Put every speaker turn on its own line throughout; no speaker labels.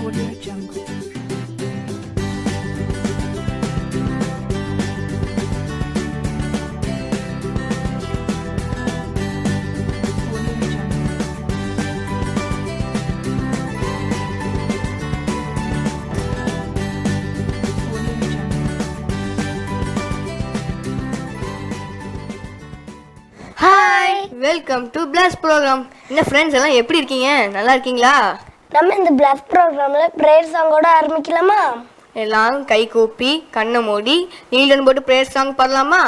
Welcome to plus programme. என்ன friends எல்லாம் எப்படி இருக்கீங்க? நல்லா இருக்கீங்களா?
நம்ம இந்த பிளாஸ் ப்ரோக்ராம்ல பிரேயர் சாங்கோட ஆரம்பிக்கலாமா?
எல்லாம் கை கூப்பி கண்ணை மூடி நீலன் போட்டு பிரேயர் சாங் பாடலாமா?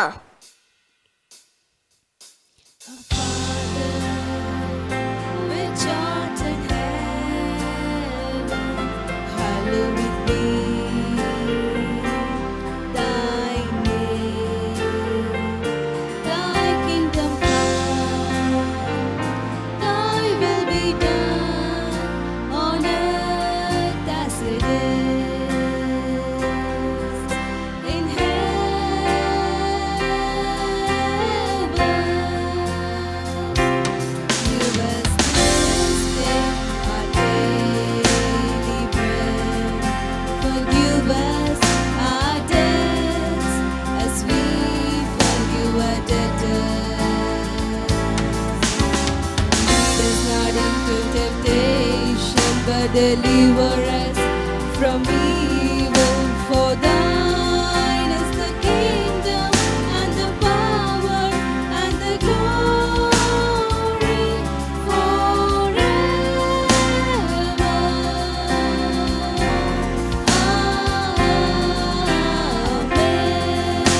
Deliver us from evil, for thine is the kingdom and the power and the glory forever. Amen.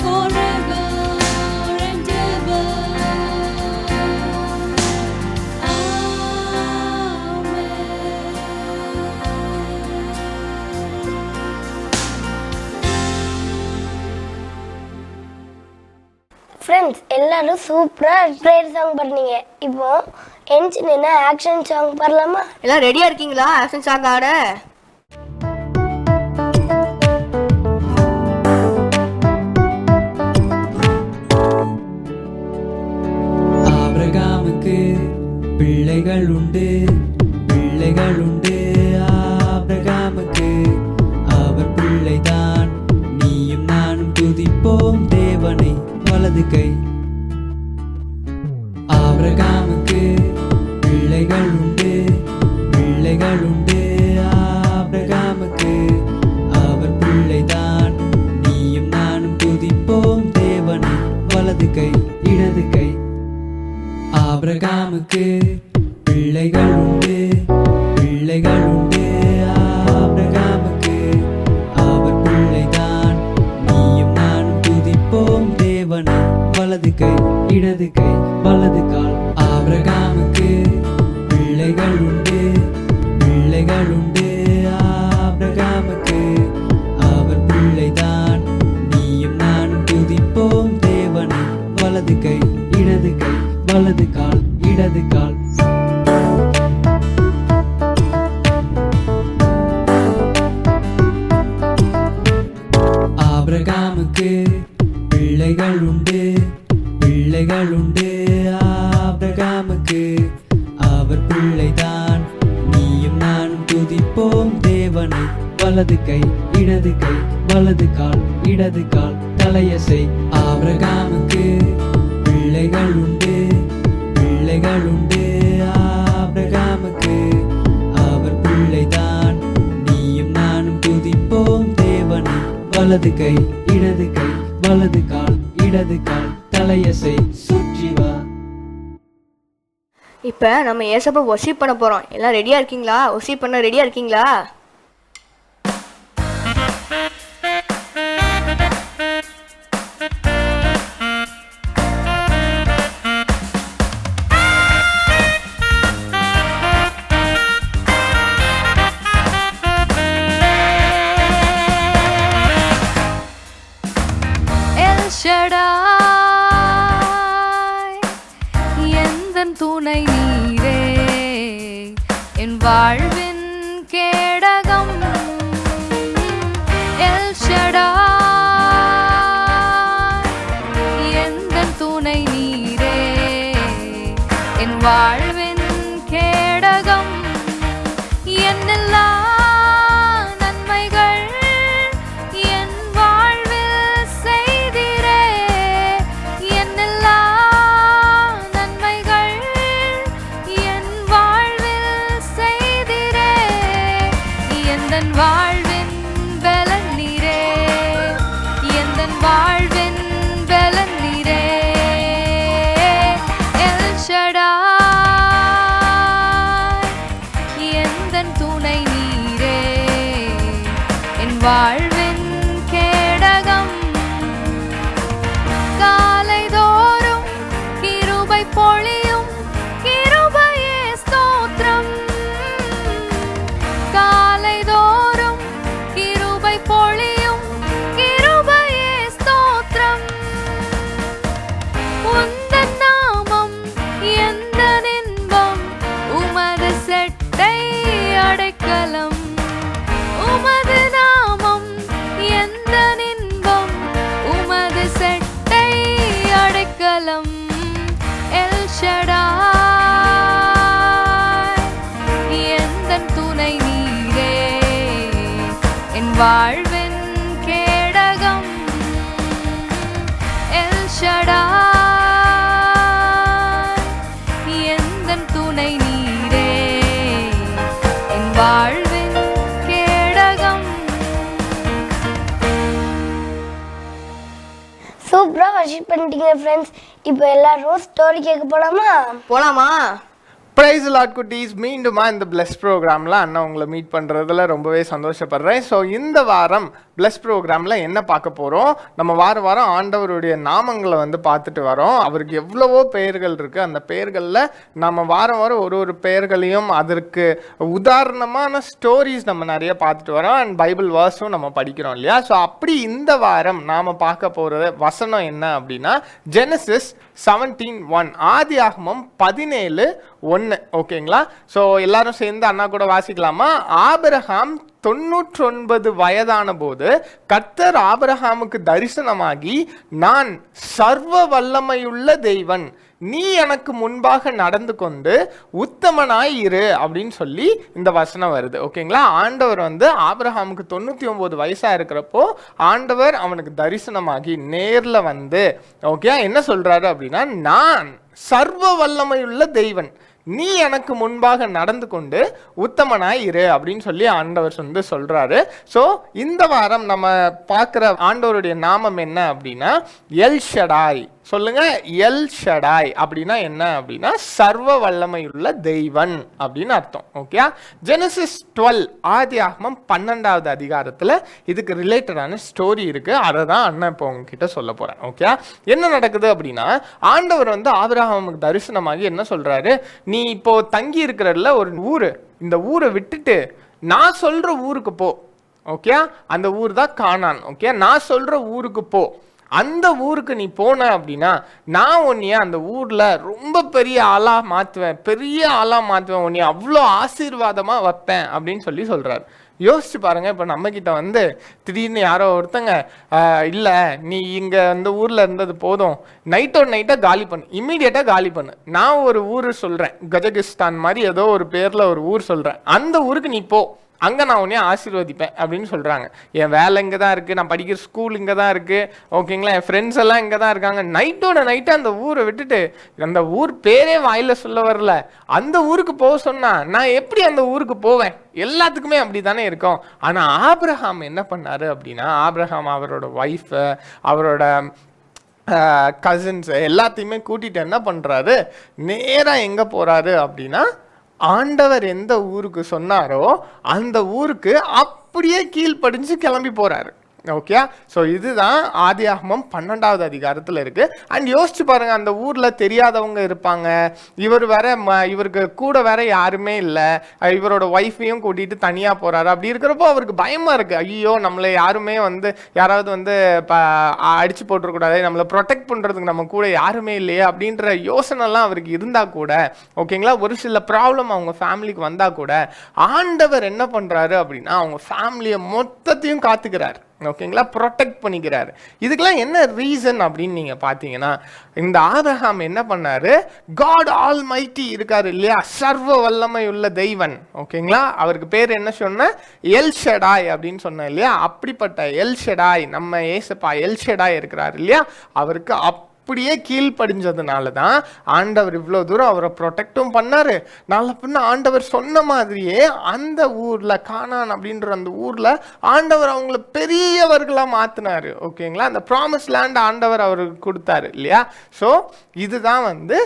Forever and ever.
Friends எல்லாரும் சூப்பராக பிரேயர் சாங் பண்ணீங்க. இப்போ என்ஜின் என்ன ஆக்ஷன் சாங் பாடலாமா?
எல்லாம் ரெடியா இருக்கீங்களா ஆக்ஷன் சாங் ஆட?
ஆபிரகாமுக்கு பிள்ளைகள் உண்டு, பிள்ளைகள் உண்டு. ஆபிரகாமுக்கு அவர் பிள்ளைதான். நீயும் நானும் துதிப்போம் தேவனை வலது கை. ஆபிரகாமுக்கு பிள்ளைகள் உண்டு, பிள்ளைகள் உண்டு. ஆபிரகாமுக்கு அவர் பிள்ளைதான். நீயும் நானும் துதிப்போம் தேவனை வலது கை இடது கை. ஆபிரகாமுக்கு பிள்ளைகள் உண்டு, பிள்ளைகள் உண்டு. ஆபிரகாமுக்கு அவர் பிள்ளைதான். நீயும் நானும் துதிப்போம் தேவனை வலது கை இடது கை வலது கால். ஆபிரகாமுக்கு பிள்ளைகள் உண்டு, பிள்ளைகள் உண்டு. ஆபிரகாமுக்கு அவர் பிள்ளைதான். நீயும் நானும் துதிப்போம் தேவனை வலது கை இடது கை வலது கால் இடது கால். ஆபிரகாமுக்கு பிள்ளைகள் உண்டு, பிள்ளைகள் உண்டு. ஆபிரகாமுக்கு அவர் பிள்ளைதான். நீயும் நானும் துதிப்போம் தேவனை வலது கை இடது கை வலது கால் இடது கால் தலையசை. ஆபிரகாமுக்கு பிள்ளைகள் உண்டு, பிள்ளைகள் உண்டு. ஆபிரகாமுக்கு அவர் பிள்ளைதான். நீயும் நானும் துதிப்போம் தேவனை வலது கை இடது கை வலது கால் இடது கால் தலையசை சுற்றி வா.
இப்போ நம்ம ஏசப்பா வொர்ஷிப் பண்ண போறோம். எல்லாம் ரெடியா இருக்கீங்களா? வொர்ஷிப் பண்ண ரெடியா இருக்கீங்களா?
எந்தன் துணை நீரே, என் வாழ்வின் கேடகம். எல் ஷடாய் எந்தன் துணை நீரே, என் வாழ்வின் கேடகம். வாழ்வின் கேடகம். காலைதோறும் கிருபை பொழியும் கிருபையே ஸ்தோத்திரம். காலைதோறும் கிருபை பொழியும் கிருபையே ஸ்தோத்திரம். உந்தன் நாமம் எந்த இன்பம், உமது செட்டை அடைக்கலம். உமது நாமம் எந்த இன்பம், உமது செட்டை அடைக்கலம். எல் ஷடாய் எந்தன் துணை நீரே, என் வாழ்வின் கேடகம். எல் ஷடாய் எந்தன் துணை நீரே, என் வாழ்வின் கேடகம்.
சூப்பராக வர்ஷிப் பண்ணிட்டீங்க ஃப்ரெண்ட்ஸ். இப்போ எல்லாரும் ஸ்டோரி கேட்க போலாமா?
போலாமா?
பிரைஸ் லாட் குட்டீஸ், மீண்டுமா இந்த பிளஸ் ப்ரோக்ராமில் அண்ணா உங்களை மீட் பண்ணுறதுல ரொம்பவே சந்தோஷப்படுறேன். ஸோ இந்த வாரம் பிளஸ் ப்ரோக்ராமில் என்ன பார்க்க போகிறோம், நம்ம வாரம் ஆண்டவருடைய நாமங்களை வந்து பார்த்துட்டு வரோம். அவருக்கு எவ்வளவோ பெயர்கள் இருக்குது. அந்த பெயர்களில் நம்ம வாரம் ஒரு பெயர்களையும் அதற்கு உதாரணமான ஸ்டோரிஸ் நம்ம நிறைய பார்த்துட்டு வரோம். அண்ட் பைபிள் வேர்ஸும் நம்ம படிக்கிறோம் இல்லையா? ஸோ அப்படி இந்த வாரம் நாம் பார்க்க போகிற வசனம் என்ன அப்படின்னா ஜெனசிஸ் 17:1, ஆதியாகமம் 17:1. ஓகேங்களா? ஸோ எல்லாரும் சேர்ந்து அண்ணா கூட வாசிக்கலாமா? ஆபிரகாம் 99 வயதான போது கர்த்தர் ஆபிரகாமுக்கு தரிசனமாகி, நான் சர்வ வல்லமையுள்ள தெய்வன், நீ எனக்கு முன்பாக நடந்து கொண்டு உத்தமனாய் இரு அப்படின்னு சொல்லி இந்த வசனம் வருது. ஓகேங்களா? ஆண்டவர் வந்து ஆபிரகாமுக்கு 99 வயசா இருக்கிறப்போ ஆண்டவர் அவனுக்கு தரிசனமாகி நேர்ல வந்து ஓகே என்ன சொல்றாரு அப்படின்னா, நான் சர்வ வல்லமையுள்ள தெய்வன், நீ எனக்கு முன்பாக நடந்து கொண்டு உத்தமனாய் இரு அப்படின்னு சொல்லி ஆண்டவர் வந்து சொல்றாரு. ஸோ இந்த வாரம் நம்ம பார்க்குற ஆண்டவருடைய நாமம் என்ன அப்படின்னா எல் ஷடாய். சொல்லுங்க, எல் ஷடாய் அப்படின்னா என்ன அப்படின்னா சர்வ வல்லமையுள்ள தெய்வன் அப்படின்னு அர்த்தம். ஓகே? ஜெனசிஸ் 12, ஆதியாகமம் 12வது அதிகாரத்தில் இதுக்கு ரிலேட்டடான ஸ்டோரி இருக்கு. அதை தான் அண்ணன் இப்போ உங்ககிட்ட சொல்ல போறேன். ஓகே? என்ன நடக்குது அப்படின்னா, ஆண்டவர் வந்து ஆபிரகாமுக்கு தரிசனமாகி என்ன சொல்றாரு, நீ இப்போ தங்கி இருக்கிறதுல ஒரு ஊரு, இந்த ஊரை விட்டுட்டு நான் சொல்ற ஊருக்கு போ. ஓகே? அந்த ஊர் தான் கானான். ஓகே? நான் சொல்ற ஊருக்கு போ. அந்த ஊருக்கு நீ போன அப்படின்னா நான் உன்னைய அந்த ஊர்ல ரொம்ப பெரிய ஆளா மாற்றுவேன், உன்னைய அவ்வளோ ஆசீர்வாதமா வைப்பேன் அப்படின்னு சொல்லி சொல்றாரு. யோசிச்சு பாருங்க, இப்போ நம்ம கிட்ட வந்து திடீர்னு யாரோ ஒருத்தங்க இல்லை நீ இங்கே அந்த ஊரில் இருந்தது போதும், நைட்டாக காலி பண்ணு, இம்மீடியட்டாக காலி பண்ணு. நான் ஒரு ஊர் சொல்கிறேன், கஜகிஸ்தான் மாதிரி ஏதோ ஒரு பேரில் ஒரு ஊர் சொல்கிறேன், அந்த ஊருக்கு நீ போ, அங்கே நான் உடனே ஆசீர்வதிப்பேன் அப்படின்னு சொல்கிறாங்க. என் வேலை இங்கே தான் இருக்குது, நான் படிக்கிற ஸ்கூல் இங்கே தான் இருக்குது. ஓகேங்களா? என் ஃப்ரெண்ட்ஸ் எல்லாம் இங்கே தான் இருக்காங்க. நைட்டு அந்த ஊரை விட்டுட்டு, அந்த ஊர் பேரே வாயில் சொல்ல வரல, அந்த ஊருக்கு போக சொன்னா நான் எப்படி அந்த ஊருக்கு போவேன்? எல்லாத்துக்குமே அப்படி தானே இருக்கும். ஆனால் ஆபிரகாம் என்ன பண்ணாரு அப்படின்னா, ஆபிரகாம் அவரோட ஒய்ஃபு, அவரோட கசின்ஸ் எல்லாத்தையுமே கூட்டிகிட்டு என்ன பண்ணுறாரு, நேராக எங்கே போகிறாரு அப்படின்னா ஆண்டவர் எந்த ஊருக்கு சொன்னாரோ அந்த ஊருக்கு அப்படியே கீழ்ப்படிஞ்சு கிளம்பி போறாரு. ஓகே? ஸோ இதுதான் ஆதியாகமம் 12வது அதிகாரத்தில் இருக்கு. அண்ட் யோசிச்சு பாருங்க, அந்த ஊர்ல தெரியாதவங்க இருப்பாங்க, இவருக்கு கூட வேற யாருமே இல்லை, இவரோட ஒய்ஃபையும் கூட்டிட்டு தனியா போறாரு. அப்படி இருக்கிறப்போ அவருக்கு பயமா இருக்கு, ஐயோ நம்மளை யாருமே வந்து யாராவது வந்து அடிச்சு போட்டுறக்கூடாது, நம்மளை ப்ரொடெக்ட் பண்றதுக்கு நம்ம கூட யாருமே இல்லையே அப்படின்ற யோசனைலாம் அவருக்கு இருந்தா கூட, ஓகேங்களா, ஒரு சில ப்ராப்ளம் அவங்க ஃபேமிலிக்கு வந்தா கூட ஆண்டவர் என்ன பண்றாரு அப்படின்னா அவங்க ஃபேமிலியை மொத்தத்தையும் காத்துக்கிறாரு. ஓகேங்களா? ப்ரொடெக்ட் பண்ணிக்கிறாரு. இதுக்கெல்லாம் என்ன ரீசன் அப்படின்னு நீங்க பாத்தீங்கன்னா, இந்த ஆபிரகாம் என்ன பண்ணாரு, காட் ஆல் மைட்டி இருக்காரு இல்லையா, சர்வ வல்லமை உள்ள தெய்வன். ஓகேங்களா? அவருக்கு பேர் என்ன சொன்ன, எல் ஷடாய் அப்படின்னு சொன்ன இல்லையா, அப்படிப்பட்ட எல் ஷடாய், நம்ம ஏசப்பா எல் ஷடாய் இருக்கிறாரு இல்லையா, அவருக்கு அப்படியே கீழ்ப்படிஞ்சதுனால தான் ஆண்டவர் இவ்வளோ தூரம் அவரை ப்ரொடெக்டும் பண்ணாரு. நாளை பின்ன ஆண்டவர் சொன்ன மாதிரியே அந்த ஊர்ல கானான் அப்படின்ற அந்த ஊர்ல ஆண்டவர் அவங்கள பெரியவர்களா மாத்தினாரு. ஓகேங்களா? அந்த ப்ராமிஸ் லேண்ட் ஆண்டவர் அவருக்கு கொடுத்தாரு இல்லையா. ஸோ இதுதான் வந்து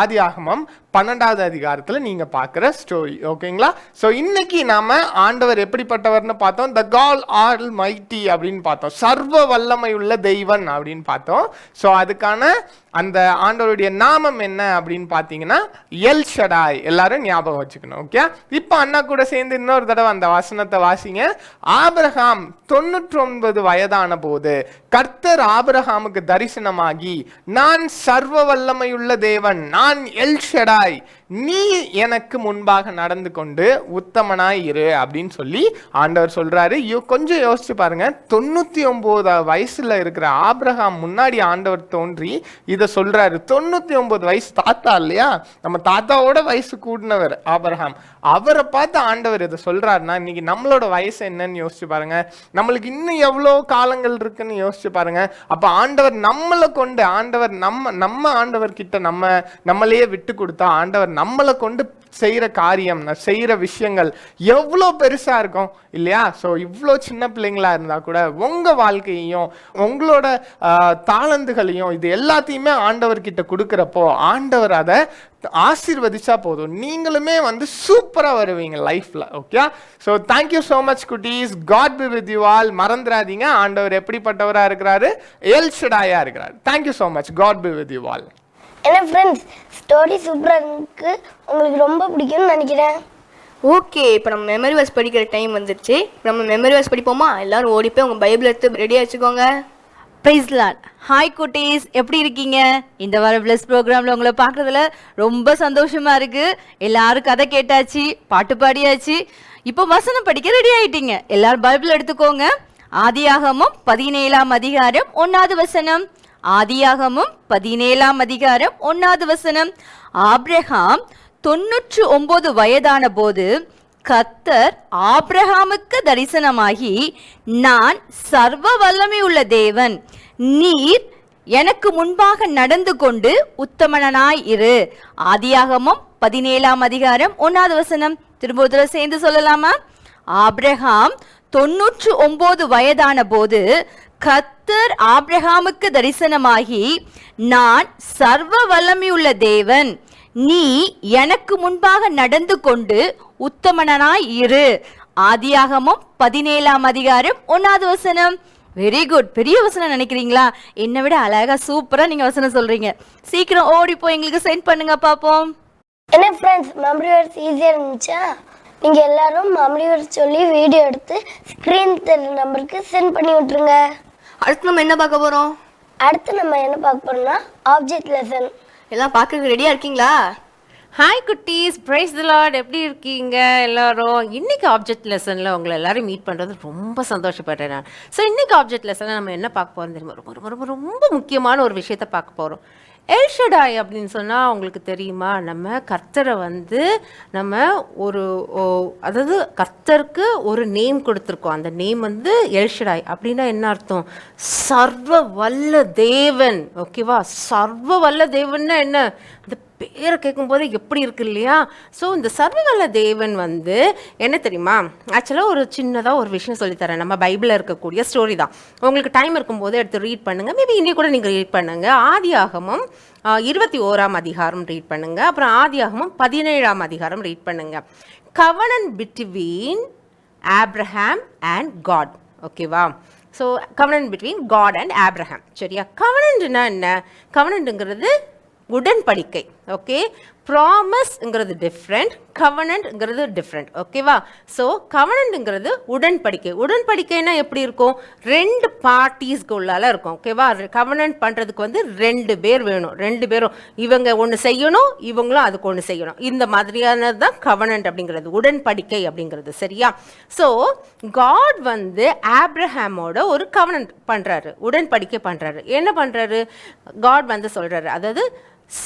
ஆதியாகமம் 12வது அதிகாரத்தில் நீங்கள் பார்க்குற ஸ்டோரி. ஓகேங்களா? ஸோ இன்னைக்கு நாம் ஆண்டவர் எப்படிப்பட்டவர்னு பார்த்தோம். த காட் ஆல் மைட்டி அப்படின்னு பார்த்தோம். சர்வ வல்லமையுள்ள தெய்வன் அப்படின்னு பார்த்தோம். ஸோ அதுக்கான அந்த ஆண்டவருடைய நாமம் என்ன அப்படின்னு பார்த்தீங்கன்னா எல் ஷடாய். எல்லாரும் ஞாபகம் வச்சுக்கணும். ஓகே, இப்போ அண்ணா கூட சேர்ந்து இன்னொரு தடவை அந்த வசனத்தை வாசிங்க. ஆபிரகாம் 99 வயதான போது கர்த்தர் ஆபிரகாமுக்கு தரிசனமாகி, நான் சர்வ வல்லமையுள்ள தேவன், நான் எல் ஷடாய், நீ எனக்கு முன்பாக நடந்து கொண்டு உத்தமனாய் இரு அப்படின்னு சொல்லி ஆண்டவர் சொல்றாரு. கொஞ்சம் யோசிச்சு பாருங்க, 99 வயசுல இருக்கிற ஆபிரகாம் முன்னாடி ஆண்டவர் தோன்றி இதை சொல்றாரு. 99 வயசு தாத்தா இல்லையா, நம்ம தாத்தாவோட வயசு கூடினவர் ஆபிரகாம். அவரை பார்த்து ஆண்டவர் இதை சொல்றாருன்னா இன்னைக்கு நம்மளோட வயசு என்னன்னு யோசிச்சு பாருங்க. நம்மளுக்கு இன்னும் எவ்வளோ காலங்கள் இருக்குன்னு யோசிச்சு பாருங்க. அப்ப ஆண்டவர் நம்மளை கொண்டு, ஆண்டவர் நம்ம ஆண்டவர் கிட்ட நம்மளையே விட்டு கொடுத்தா ஆண்டவர் நம்மளை கொண்டு செய்யற காரியம், செய்யற விஷயங்கள் எவ்வளோ பெருசா இருக்கும் இல்லையா? ஸோ இவ்வளோ சின்ன பிள்ளைங்களா இருந்தா கூட உங்க வாழ்க்கையையும் உங்களோட தாளந்துகளையும் இது எல்லாத்தையுமே ஆண்டவர் கிட்ட கொடுக்கறப்போ ஆண்டவர் அதை ஆசீர்வதிச்சா போதும், நீங்களுமே சூப்பரா வருவீங்க லைஃப்ல. Okay, so thank you so much குட்டீஸ். God be with you all. மறந்துடாதீங்க, ஆண்டவர் எப்படிப்பட்டவரா இருக்கிறாரு, எல் ஷடாயா இருக்கிறாரு. Thank you so much. God be with you all.
என்ன ஃப்ரெண்ட்ஸ், ஸ்டோரி சூப்பராக இருக்கு, உங்களுக்கு ரொம்ப பிடிக்கும்னு நினைக்கிறேன்.
ஓகே, இப்போ நம்ம மெமரி வர்ஸ் படிக்கிற டைம் வந்துருச்சு. நம்ம மெமரி வர்ஸ் படிப்போமா? எல்லாரும் ஓடி போய் உங்கள் பைபிள் எடுத்து ரெடியாக வச்சுக்கோங்க.
Price Lord. ஹாய் குட்டீஸ், எப்படி இருக்கீங்க? இந்த வார பிளஸ் ப்ரோக்ராமில் உங்களை பார்க்குறதுல ரொம்ப சந்தோஷமாக இருக்குது. எல்லாரும் கதை கேட்டாச்சு, பாட்டு பாடியாச்சு, இப்போ வசனம் படிக்க ரெடி ஆகிட்டீங்க. எல்லாரும் பைபிள் எடுத்துக்கோங்க. ஆதியாகமம் 17ஆம் அதிகாரம் 1வது வசனம். ஆதியாகமம் 17ஆம் அதிகாரம் 1வது வசனம். ஆபிரகாம் 99 வயதான போது கர்த்தர் ஆபிரகாமுக்கு தரிசனமாகி, நான் சர்வ வல்லமை உள்ள தேவன், நீர் எனக்கு முன்பாக நடந்து கொண்டு உத்தமனாய் இரு. ஆதியாகமம் 17ஆம் அதிகாரம் 1வது வசனம். திரும்ப ஒரு தடவை சேர்ந்து சொல்லலாமா? ஆபிரகாம் 99 வயதான போது கர்த்தர் ஆபிரகாமுக்கு தரிசனமாகி, நான் சர்வ வல்லமையுள்ள தேவன், நீ எனக்கு முன்பாக நடந்து கொண்டு உத்தமனாய் இரு. ஆதியாகமம் 17ஆம் அதிகாரம் 1வது வசனம். Very good. பெரிய வசனம் நினைக்கிறீங்களா? என்னை விட அழகா சூப்பரா நீங்க வசனம் சொல்றீங்க. சீக்கிரம் ஓடி போய் எங்களுக்கு சென்ட் பண்ணுங்க பாப்போம்.
என்ன ஃப்ரெண்ட்ஸ், மெமரி வர்ஸ் ஈஸியாக இருந்துச்சா? நீங்கள் எல்லாரும் மெமரி வர்ஸ் சொல்லி வீடியோ எடுத்து ஸ்க்ரீன் தெரியற நம்பருக்கு சென்ட் பண்ணி விட்டுருங்க.
அடுத்து நம்ம என்ன பார்க்க போகிறோம்?
அடுத்து நம்ம என்ன பார்க்க போறோம்னா ஆப்ஜெக்ட் லெசன்.
எல்லாம் பார்க்கறதுக்கு ரெடியாக இருக்கீங்களா?
ஹாய் குட்டீஸ், பிரைஸ் தி லார்ட். எப்படி இருக்கீங்க எல்லாரும்? இன்னைக்கு ஆப்ஜெக்ட் லெசனில் உங்களை எல்லாரும் மீட் பண்ணுறது ரொம்ப சந்தோஷப்படுறேன் நான். ஸோ இன்னைக்கு ஆப்ஜெக்ட் லெசனில் நம்ம என்ன பார்க்க போகிறோம் தெரியுமா? ரொம்ப ரொம்ப ரொம்ப ரொம்ப முக்கியமான ஒரு விஷயத்தை பார்க்க போகிறோம். எல் ஷடாய் அப்படின்னு சொன்னால் உங்களுக்கு தெரியுமா? நம்ம கர்த்தரை நம்ம அதாவது கர்த்தருக்கு ஒரு நேம் கொடுத்துருக்கோம். அந்த நேம் எல் ஷடாய். அப்படின்னா என்ன அர்த்தம்? சர்வ வல்ல தேவன். ஓகேவா? சர்வ வல்ல தேவன்னா என்ன? இந்த பேரை கேட்கும்போது எப்படி இருக்கு இல்லையா? ஸோ இந்த சர்வவல்ல தேவன் என்ன தெரியுமா? ஆக்சுவலாக ஒரு சின்னதாக ஒரு விஷயம் சொல்லித்தரேன். நம்ம பைபிளில் இருக்கக்கூடிய ஸ்டோரி தான். உங்களுக்கு டைம் இருக்கும்போது எடுத்து ரீட் பண்ணுங்கள். மேபி இன்னி கூட நீங்கள் ரீட் பண்ணுங்கள். ஆதியாகமம் 21ஆம் அதிகாரம் ரீட் பண்ணுங்கள். அப்புறம் ஆதியாகமம் 17ஆம் அதிகாரம் ரீட் பண்ணுங்கள். Covenant between Abraham and God. ஓகேவா? So covenant between God and Abraham. சரியா? கவனன்ட்னா என்ன? கவனன்ட்ங்கிறது உடன்படிக்கை. ஓகே, ப்ராமிஸ்ங்கிறது டிஃப்ரெண்ட், கவனன்ட்ங்கிறது டிஃப்ரெண்ட். ஓகேவா? ஸோ கவனன்ட்ங்கிறது உடன்படிக்கை. உடன்படிக்கைனா எப்படி இருக்கும்? 2 பார்ட்டிஸ்க்கு உள்ளால இருக்கும். ஓகேவா? கவனன்ட் பண்ணுறதுக்கு 2 பேர் வேணும். 2 பேரும் இவங்க ஒன்று செய்யணும், இவங்களும் அதுக்கு ஒன்று செய்யணும். இந்த மாதிரியானது தான் கவனன்ட் அப்படிங்கிறது, உடன்படிக்கை அப்படிங்கிறது. சரியா? ஸோ காட் ஆப்ரஹாமோட ஒரு கவனன்ட் பண்ணுறாரு, உடன்படிக்கை பண்ணுறாரு. என்ன பண்ணுறாரு? காட் சொல்கிறாரு, அதாவது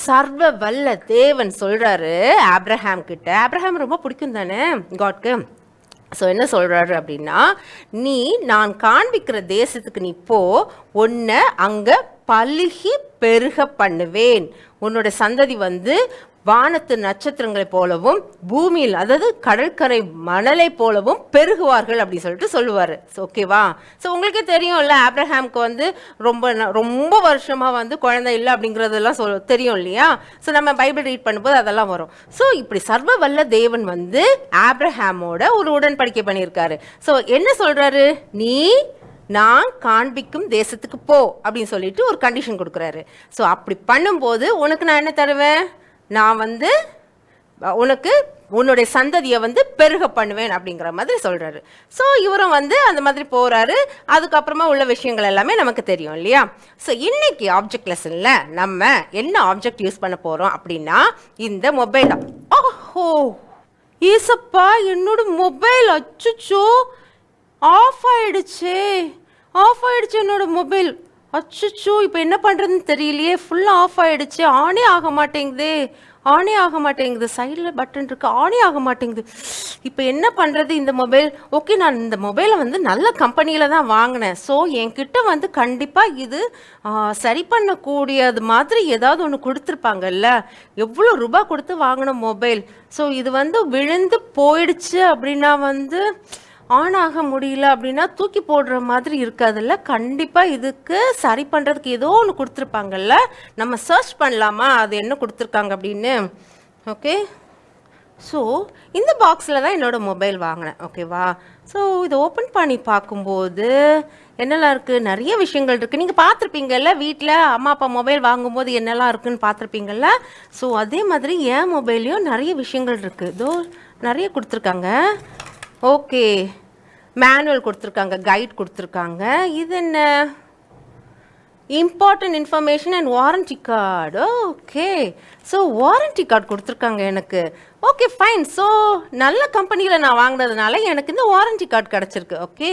சர்வ வல்ல தேவன் சொல்றாரு ஆப்ரஹாம் கிட்ட. ஆப்ரஹாம் ரொம்ப பிடிக்கும் தானே காட்க்கு. ஸோ என்ன சொல்றாரு அப்படின்னா, நீ நான் காண்பிக்கிற தேசத்துக்கு நீ போ, உன்னை அங்கே பலுகி பெருக பண்ணுவேன், உன்னோட சந்ததி வானத்து நட்சத்திரங்களை போலவும் பூமியில் அதாவது கடற்கரை மணலை போலவும் பெருகுவார்கள் அப்படின்னு சொல்லிட்டு சொல்லுவார். ஓகேவா? ஸோ உங்களுக்கே தெரியும்ல, ஆப்ரஹாம்க்கு வந்து ரொம்ப வருஷமாக வந்து குழந்தை இல்லை அப்படிங்கிறதெல்லாம் தெரியும் இல்லையா? ஸோ நம்ம பைபிள் ரீட் பண்ணும்போது அதெல்லாம் வரும். ஸோ இப்படி சர்வ வல்ல தேவன் வந்து ஆப்ரஹாமோட ஒரு உடன்படிக்கை பண்ணியிருக்காரு. ஸோ என்ன சொல்றாரு? நான் காண்பிக்கும் தேசத்துக்கு போ அப்படின்னு சொல்லிட்டு ஒரு கண்டிஷன் கொடுக்குறாரு. ஸோ அப்படி பண்ணும்போது உனக்கு நான் என்ன தருவேன்? நான் வந்து உனக்கு உன்னுடைய சந்ததியை வந்து பெருக பண்ணுவேன் அப்படிங்கிற மாதிரி சொல்றாரு. ஸோ இவரும் வந்து அந்த மாதிரி போறாரு. அதுக்கப்புறமா உள்ள விஷயங்கள் எல்லாமே நமக்கு தெரியும் இல்லையா? ஸோ இன்னைக்கு ஆப்ஜெக்ட் லெசன்ல நம்ம என்ன ஆப்ஜெக்ட் யூஸ் பண்ண போறோம் அப்படின்னா இந்த மொபைல் தான். ஓஹோ ஈசப்பா, என்னோட மொபைல் அச்சுச்சோ ஆஃப் ஆயிடுச்சு என்னோட மொபைல். அச்சுச்சோ, இப்போ என்ன பண்ணுறதுன்னு தெரியலையே, ஃபுல்லாக ஆஃப் ஆகிடுச்சு. ஆனே ஆக மாட்டேங்குது. சைடில் பட்டன் இருக்கு, ஆனே ஆக மாட்டேங்குது. இப்போ என்ன பண்ணுறது இந்த மொபைல்? ஓகே, நான் இந்த மொபைலை வந்து நல்ல கம்பெனியில் தான் வாங்கினேன். ஸோ என்கிட்ட வந்து கண்டிப்பாக இது சரி பண்ணக்கூடியது மாதிரி ஏதாவது ஒன்று கொடுத்துருப்பாங்கல்ல. எவ்வளோ ரூபா கொடுத்து வாங்கின மொபைல். ஸோ இது வந்து விழுந்து போயிடுச்சு அப்படின்னா வந்து ஆன் ஆக முடியல அப்படின்னா தூக்கி போடுற மாதிரி இருக்காதுல்ல. கண்டிப்பாக இதுக்கு சரி பண்ணுறதுக்கு ஏதோ ஒன்று கொடுத்துருப்பாங்கல்ல. நம்ம சர்ச் பண்ணலாமா அது என்ன கொடுத்துருக்காங்க அப்படின்னு? ஓகே, ஸோ இந்த பாக்ஸில் தான் என்னோடய மொபைல் வாங்கினேன். ஓகேவா? ஸோ இதை ஓப்பன் பண்ணி பார்க்கும்போது என்னெல்லாம் இருக்குது? நிறைய விஷயங்கள் இருக்குது. நீங்கள் பார்த்துருப்பீங்கல்ல, வீட்டில் அம்மா அப்பா மொபைல் வாங்கும்போது என்னெல்லாம் இருக்குதுன்னு பார்த்துருப்பீங்கல்ல. ஸோ அதே மாதிரி என் மொபைல்லையும் நிறைய விஷயங்கள் இருக்குது. இதோ நிறைய கொடுத்துருக்காங்க. ஓகே, மேனுவல் கொடுத்துருக்காங்க, கைட் கொடுத்துருக்காங்க. இது என்ன? Important information and warranty card. Okay, so warranty card கொடுத்துருக்காங்க எனக்கு. Okay fine. ஸோ நல்ல கம்பெனியில் நான் வாங்கினதுனால எனக்கு இந்த வாரண்டி கார்டு கிடச்சிருக்கு. ஓகே,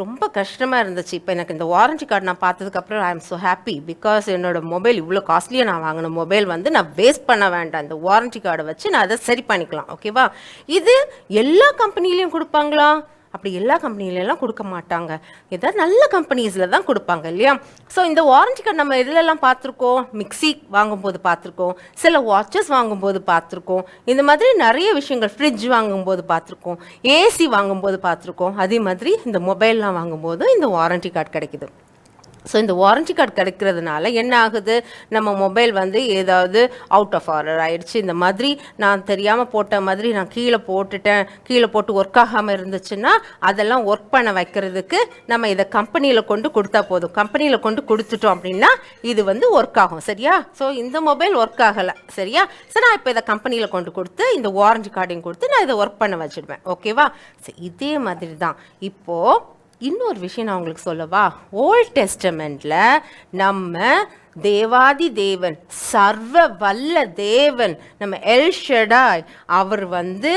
ரொம்ப கஷ்டமாக இருந்துச்சு. இப்போ எனக்கு இந்த வாரண்டி கார்டு நான் பார்த்ததுக்கப்புறம் I am so happy. Because என்னோட மொபைல் இவ்வளோ காஸ்ட்லியாக நான் வாங்கின மொபைல் வந்து நான் வேஸ்ட் பண்ண வேண்டாம். இந்த வாரண்டி கார்டை வச்சு நான் அதை சரி பண்ணிக்கலாம். ஓகேவா? இது எல்லா கம்பெனிலையும் கொடுப்பாங்களா? அப்படி எல்லா கம்பெனிலெலாம் கொடுக்க மாட்டாங்க. ஏதாவது நல்ல கம்பெனிஸில் தான் கொடுப்பாங்க இல்லையா? ஸோ இந்த வாரண்டி கார்டு நம்ம எதுலெல்லாம் பார்த்துருக்கோம்? மிக்சி வாங்கும்போது பார்த்துருக்கோம், சில வாட்சஸ் வாங்கும்போது பார்த்துருக்கோம், இந்த மாதிரி நிறைய விஷயங்கள், ஃப்ரிட்ஜ் வாங்கும்போது பார்த்துருக்கோம், ஏசி வாங்கும்போது பார்த்துருக்கோம். அதே மாதிரி இந்த மொபைல்லாம் வாங்கும்போது இந்த வாரண்டி கார்டு கிடைக்குது. ஸோ இந்த வாரண்டி கார்டு கிடைக்கிறதுனால என்ன ஆகுது? நம்ம மொபைல் வந்து ஏதாவது அவுட் ஆஃப் ஆர்டர் ஆயிடுச்சு, இந்த மாதிரி நான் தெரியாமல் போட்ட மாதிரி நான் கீழே போட்டு ஒர்க் ஆகாமல் இருந்துச்சுன்னா அதெல்லாம் ஒர்க் பண்ண வைக்கிறதுக்கு நம்ம இதை கம்பெனியில் கொண்டு கொடுத்தா போதும். கம்பெனியில் கொண்டு கொடுத்துட்டோம் அப்படின்னா இது வந்து ஒர்க் ஆகும். சரியா? ஸோ இந்த மொபைல் ஒர்க் ஆகலை. சரியா? ஸோ நான் இப்போ இதை கம்பெனியில் கொண்டு கொடுத்து இந்த வாரண்டி கார்டையும் கொடுத்து நான் இதை ஒர்க் பண்ண வச்சுடுவேன். ஓகேவா? ஸோ இதே மாதிரி தான் இப்போது இன்னொரு விஷயம் நான் உங்களுக்கு சொல்லவா? ஓல்ட் டெஸ்டமெண்ட்ல நம்ம தேவாதி தேவன், சர்வ வல்ல தேவன், நம்ம எல் ஷடாய், அவர் வந்து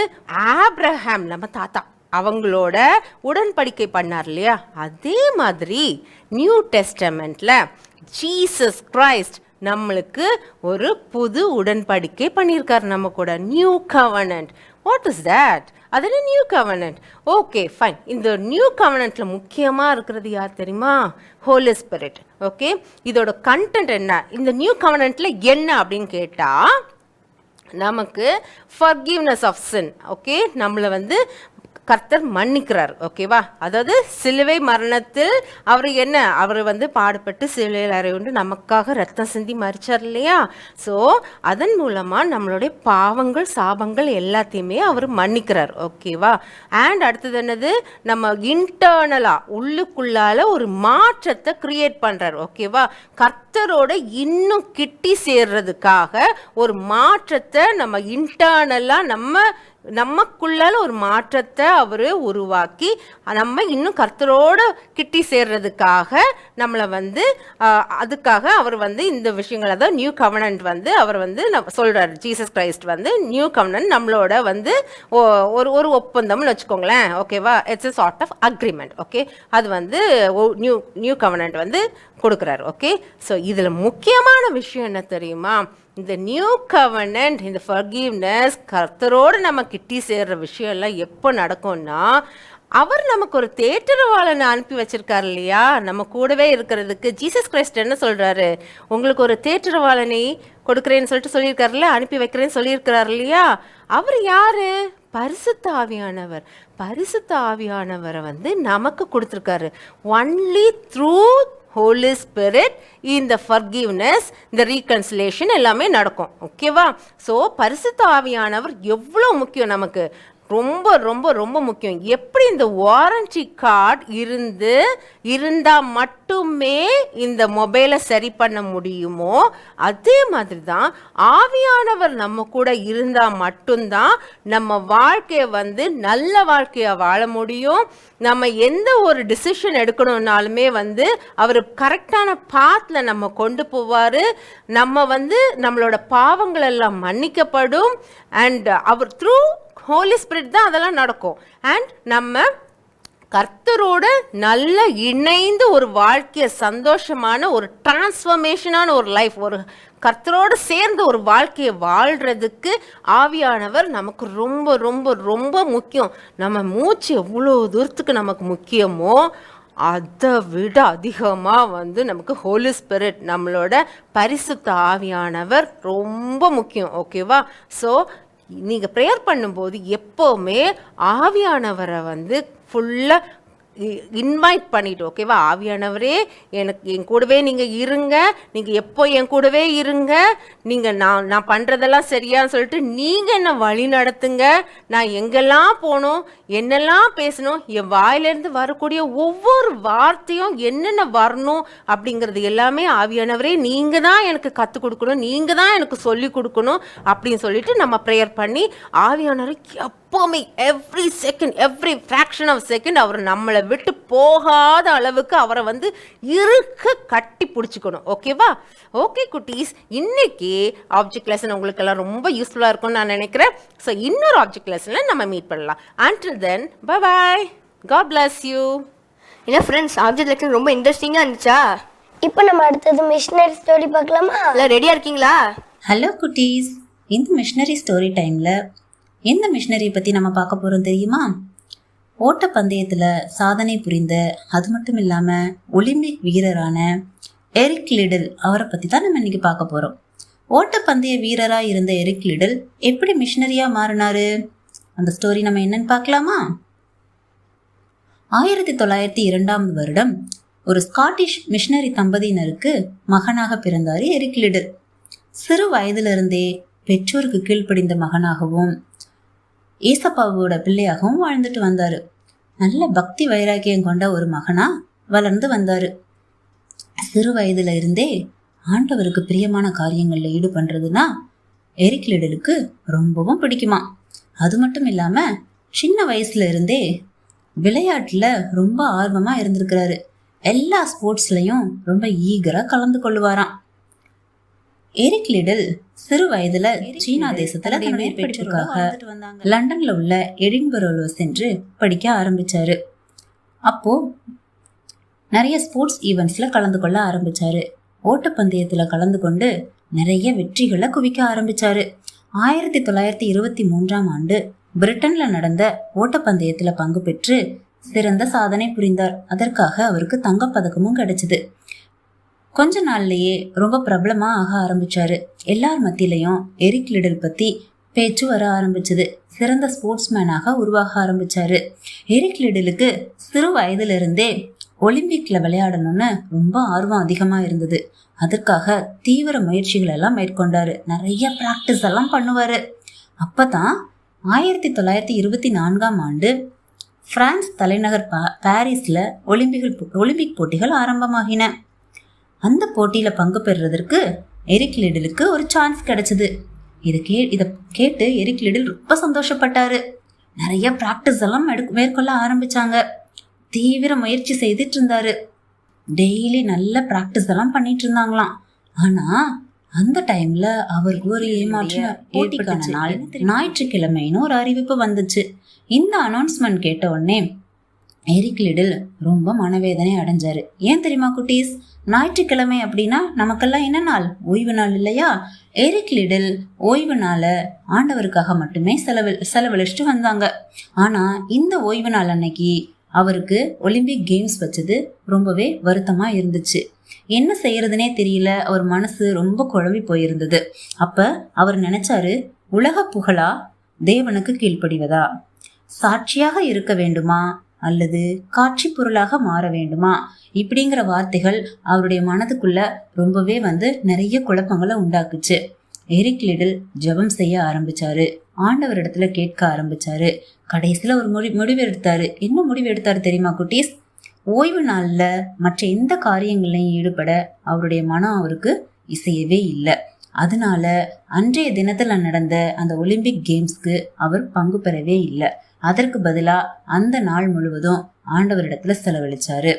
ஆப்ரஹாம் நம்ம தாத்தா அவங்களோட உடன்படிக்கை பண்ணார் இல்லையா? அதே மாதிரி நியூ டெஸ்டமெண்ட்ல ஜீசஸ் கிரைஸ்ட் நம்மளுக்கு ஒரு புது உடன்படிக்கை பண்ணியிருக்காரு நம்ம கூட. நியூ கவர்னன்ட். What is that? அது என்ன நியூ கவர்னன்ட்? Okay fine. இந்த நியூ கவர்னன்ட்ல முக்கியமாக இருக்கிறது யார் தெரியுமா? ஹோலி ஸ்பிரிட். ஓகே, இதோட கண்டென்ட் என்ன? இந்த நியூ கவர்னன்ட்ல என்ன அப்படின்னு கேட்டால் நமக்கு ஃபர்கிவ்னஸ் ஆஃப் சின். ஓகே, நம்மளை வந்து கர்த்தர் மன்னிக்கிறார். ஓகேவா? அதாவது சிலுவை மரணத்தில் அவர் வந்து பாடுபட்டு சிலுவையில் அறையுண்டு நமக்காக ரத்தம் சிந்தி மரிச்சார் இல்லையா? ஸோ அதன் மூலமாக நம்மளுடைய பாவங்கள் சாபங்கள் எல்லாத்தையுமே அவர் மன்னிக்கிறார். ஓகேவா? அண்ட் அடுத்தது என்னது? நம்ம இன்டர்னலாக உள்ளுக்குள்ளால ஒரு மாற்றத்தை கிரியேட் பண்ணுறார். ஓகேவா? கர்த்தரோட இன்னும் கிட்டி சேர்றதுக்காக ஒரு மாற்றத்தை நம்ம இன்டர்னலாக நமக்குள்ளால ஒரு மாற்றத்தை அவர் உருவாக்கி நம்ம இன்னும் கர்த்தரோட கிட்டி சேர்றதுக்காக நம்மளை வந்து அதுக்காக அவர் வந்து இந்த விஷயங்களை தான் நியூ கவர்னன்ட் வந்து அவர் வந்து சொல்கிறார். ஜீசஸ் கிரைஸ்ட் வந்து நியூ கவர்னன்ட் நம்மளோட வந்து ஒரு ஒப்பந்தம்னு வச்சுக்கோங்களேன். ஓகேவா? It's a sort of agreement. Okay, அது வந்து நியூ கவர்னன்ட் வந்து கொடுக்குறாரு. ஓகே, ஸோ இதில் முக்கியமான விஷயம் என்ன தெரியுமா? இந்த நியூ கவர்னன்ட், இந்த ஃபர்கிவ்னஸ், கர்த்தரோடு நம்ம கிட்டி சேர்ற விஷயம் எல்லாம் எப்போ நடக்கும்னா அவர் நமக்கு ஒரு தேற்றரவாளனை அனுப்பி வச்சிருக்காரு இல்லையா? நம்ம கூடவே இருக்கிறதுக்கு. ஜீசஸ் கிரைஸ்ட் என்ன சொல்றாரு? உங்களுக்கு ஒரு தேற்றரவாளனை கொடுக்குறேன்னு சொல்லிட்டு சொல்லியிருக்காருல்ல, அனுப்பி வைக்கிறேன்னு சொல்லியிருக்கிறார் இல்லையா? அவர் யாரு? பரிசுத்த ஆவியானவர். பரிசுத்த ஆவியானவரை வந்து நமக்கு கொடுத்துருக்காரு. ஒன்லி த்ரூ ஹோலி ஸ்பிரிட் இந்த ஃபர்கிவ்னஸ், இந்த ரீகன்சிலேஷன் எல்லாமே நடக்கும். ஓகேவா? ஸோ பரிசுத்த ஆவியானவர் எவ்வளோ முக்கியம் நமக்கு, ரொம்ப ரொம்ப ரொம்ப முக்கியம். எப்படி இந்த வாரண்டி கார்டு இருந்தால் மட்டுமே இந்த மொபைலை சரி பண்ண முடியுமோ, அதே மாதிரி தான் ஆவியானவர் நம்ம கூட இருந்தால் மட்டும்தான் நம்ம வாழ்க்கையை வந்து நல்ல வாழ்க்கையை வாழ முடியும். நம்ம எந்த ஒரு டிசிஷன் எடுக்கணும்னாலுமே வந்து அவர் கரெக்டான பாத்தில் நம்ம கொண்டு போவார். நம்ம வந்து நம்மளோட பாவங்கள் எல்லாம் மன்னிக்கப்படும். அண்ட் அவர் த்ரூ ஹோலி ஸ்பிரிட் தான் அதெல்லாம் நடக்கும். அண்ட் நம்ம கர்த்தரோட நல்ல இணைந்து ஒரு வாழ்க்கையை, சந்தோஷமான ஒரு டிரான்ஸ்ஃபர்மேஷனான ஒரு லைஃப், ஒரு கர்த்தரோடு சேர்ந்து ஒரு வாழ்க்கையை வாழ்கிறதுக்கு ஆவியானவர் நமக்கு ரொம்ப ரொம்ப ரொம்ப முக்கியம். நம்ம மூச்சு எவ்வளோ தூரத்துக்கு நமக்கு முக்கியமோ அதை விட அதிகமாக வந்து நமக்கு ஹோலி ஸ்பிரிட், நம்மளோட பரிசுத்த ஆவியானவர் ரொம்ப முக்கியம். ஓகேவா? ஸோ நீங்கள் ப்ரேயர் பண்ணும்போது எப்போவுமே ஆவியானவரை வந்து ஃபுல்லாக இன்வைட் பண்ணிட்டு, ஓகேவா? ஆவியானவரே எனக்கு என் கூடவே நீங்கள் இருங்க, நீங்கள் எப்போ என் கூடவே இருங்க, நீங்கள் நான் பண்ணுறதெல்லாம் சரியான்னு சொல்லிட்டு நீங்கள் என்னை வழி நடத்துங்க. நான் எங்கெல்லாம் போகணும், என்னெல்லாம் பேசணும், என் வாயிலேருந்து வரக்கூடிய ஒவ்வொரு வார்த்தையும் என்னென்ன வரணும் அப்படிங்கிறது எல்லாமே ஆவியானவரே நீங்கள் தான் எனக்கு கற்றுக் கொடுக்கணும், நீங்கள் தான் எனக்கு சொல்லி கொடுக்கணும் அப்படின்னு சொல்லிட்டு நம்ம ப்ரேயர் பண்ணி ஆவியானவரை எப்போவுமே every second, every fraction of second அவர் நம்மளை விட்டு போகாத அளவுக்கு அவரை வந்து இருக்க கட்டி பிடிச்சிக்கணும். ஓகேவா? ஓகே குட்டீஸ், இன்னைக்கு ஆப்ஜெக்ட் லெசன் உங்களுக்கு எல்லாம் ரொம்ப யூஸ்ஃபுல்லாக இருக்கும்னு நான் நினைக்கிறேன். ஸோ இன்னொரு ஆப்ஜெக்ட் லெசனில் நம்ம மீட் பண்ணலாம். Until then, bye bye. God bless you.
என்ன ஃப்ரெண்ட்ஸ், ஆப்ஜெக்ட் லெசன் ரொம்ப இன்ட்ரெஸ்டிங்காக இருந்துச்சா?
இப்போ நம்ம அடுத்தது மிஷினரி ஸ்டோரி பார்க்கலாமா?
எல்லாம் ரெடியாக இருக்கீங்களா?
ஹலோ குட்டீஸ், இந்த மிஷினரி ஸ்டோரி டைமில் எந்த மிஷினரியை பற்றி நம்ம பார்க்க போகிறோம் தெரியுமா? ஓட்டப்பந்தயத்தில் சாதனை புரிந்த, அது மட்டும் இல்லாமல் ஒலிம்பிக் வீரரான எரிக் லிடில் அவரை பற்றி தான் நம்ம இன்றைக்கி பார்க்க போகிறோம். ஓட்டப்பந்தய வீரராக இருந்த எரிக் லிடில் எப்படி மிஷினரியாக மாறினாரு? அந்த ஸ்டோரி நம்ம என்னன்னு பார்க்கலாமா? 1902 வருடம் ஒரு ஸ்காட்டிஷ் மிஷினரி தம்பதியினருக்கு மகனாக பிறந்தார் எரிக் லிடில். சிறு வயதிலிருந்தே பெற்றோருக்கு கீழ்ப்படிந்த மகனாகவும் ஏசப்பாவோட பிள்ளையாகவும் வாழ்ந்துட்டு வந்தாரு. நல்ல பக்தி வைராக்கியம் கொண்ட ஒரு மகனா வளர்ந்து வந்தாரு. சிறு வயதுல இருந்தே ஆண்டவருக்கு பிரியமான காரியங்கள்ல ஈடுபடுறதுன்னா எரிக் லிடிலுக்கு ரொம்பவும் பிடிக்குமா. அது மட்டும் இல்லாம சின்ன வயசுல இருந்தே விளையாட்டுல ரொம்ப ஆர்வமா இருந்திருக்கிறாரு. எல்லா ஸ்போர்ட்ஸ்லயும் ரொம்ப ஈகரா கலந்து கொள்ளுவாராம். எரிக் லிடில் சிறு வயதுல சீனா தேசத்துல தன்னுடைய பெற்றோருக்காக லண்டன்ல உள்ள எடின்பரோல சென்று படிக்க ஆரம்பிச்சாரு. அப்போ நிறைய ஸ்போர்ட்ஸ் ஈவெண்ட்ஸ்ல கலந்து கொள்ள ஆரம்பிச்சாரு. ஓட்டப்பந்தயத்துல கலந்து கொண்டு நிறைய வெற்றிகளை குவிக்க ஆரம்பிச்சாரு. 1923 பிரிட்டன்ல நடந்த ஓட்டப்பந்தயத்துல பங்கு பெற்று சிறந்த சாதனை புரிந்தார். அதற்காக அவருக்கு தங்கப்பதக்கமும் கிடைச்சது. கொஞ்ச நாள்லயே ரொம்ப பிரபலமா ஆக ஆரம்பிச்சாரு. எல்லார் மத்தியிலையும் எரிக் லிடில் பத்தி பேச்சு வர ஆரம்பிச்சது. சிறந்த ஸ்போர்ட்ஸ்மேனாக உருவாக ஆரம்பிச்சாரு. எரிக் லிடிலுக்கு சிறு வயதுல இருந்தே ஒலிம்பிக்ல விளையாடணும்னு ரொம்ப ஆர்வம் அதிகமா இருந்தது. அதற்காக தீவிர முயற்சிகள் எல்லாம் மேற்கொண்டாரு. நிறைய பிராக்டிஸ் எல்லாம் பண்ணுவாரு. அப்பதான் 1924 பிரான்ஸ் தலைநகர் பாரிஸ்ல ஒலிம்பிக் போட்டிகள் ஆரம்பமாகின. அந்த போட்டியில பங்கு பெறுறதற்கு எரிக் லிடிலுக்கு ஒரு சான்ஸ் கிடைச்சது. இதை கேட்டு எரிக் லிடில் ரொம்ப சந்தோஷப்பட்டாரு. நிறைய பிராக்டிஸ் எல்லாம் மேற்கொள்ள ஆரம்பிச்சாங்க. தீவிர முயற்சி செய்துட்டு இருந்தாரு. டெய்லி நல்ல பிராக்டிஸ் எல்லாம் பண்ணிட்டு இருந்தாங்களாம். ஆனா அந்த டைம்ல அவருக்கு ஒரு ஏமாற்றம் போட்டிக்கான நாள் ஞாயிற்றுக்கிழமைன்னு ஒரு அறிவிப்பு வந்துச்சு. இந்த அனௌன்ஸ்மெண்ட் கேட்ட உடனே எரிக் லிடில் ரொம்ப மனவேதனை அடைஞ்சாரு. ஏன் தெரியுமா குட்டீஸ்? ஞாயிற்றுக்கிழமை அப்படின்னா நமக்கெல்லாம் என்ன நாள்? ஓய்வு நாள் இல்லையா? எரிக் லிடில் ஓய்வு நாளை ஆண்டவருக்காக மட்டுமே செலவழிச்சுட்டு வந்தாங்க. ஆனா இந்த ஓய்வு நாள் அன்னைக்கு அவருக்கு ஒலிம்பிக் கேம்ஸ் வச்சது ரொம்பவே வருத்தமா இருந்துச்சு. என்ன செய்யறதுனே தெரியல. அவர் மனசு ரொம்ப குழம்பி போயிருந்தது. அப்ப அவர் நினைச்சாரு, உலக புகழா தேவனுக்கு கீழ்ப்படிவதா, சாட்சியாக இருக்க வேண்டுமா அல்லது காட்சி பொருளாக மாற வேண்டுமா, இப்படிங்கிற வார்த்தைகள் அவருடைய மனதுக்குள்ள ரொம்பவே நிறைய குழப்பங்களை உண்டாக்குச்சு. எரிக் லிடில் ஜெபம் செய்ய ஆரம்பிச்சாரு. ஆண்டவரிடத்துல கேட்க ஆரம்பிச்சாரு. கடைசியில ஒரு முடிவு எடுத்தாரு. என்ன முடிவு எடுத்தாரு தெரியுமா குட்டீஸ்? ஓய்வு நாள்ல மற்ற எந்த காரியங்களையும் ஈடுபட அவருடைய மனம் அவருக்கு இசையவே இல்லை. அதனால அன்றைய தினத்துல நடந்த அந்த ஒலிம்பிக் கேம்ஸ்க்கு அவர் பங்கு பெறவே இல்லை. அதற்கு பதிலா அந்த நாள் முழுவதும் ஆண்டவரிடத்துல செலவழிச்சாரு.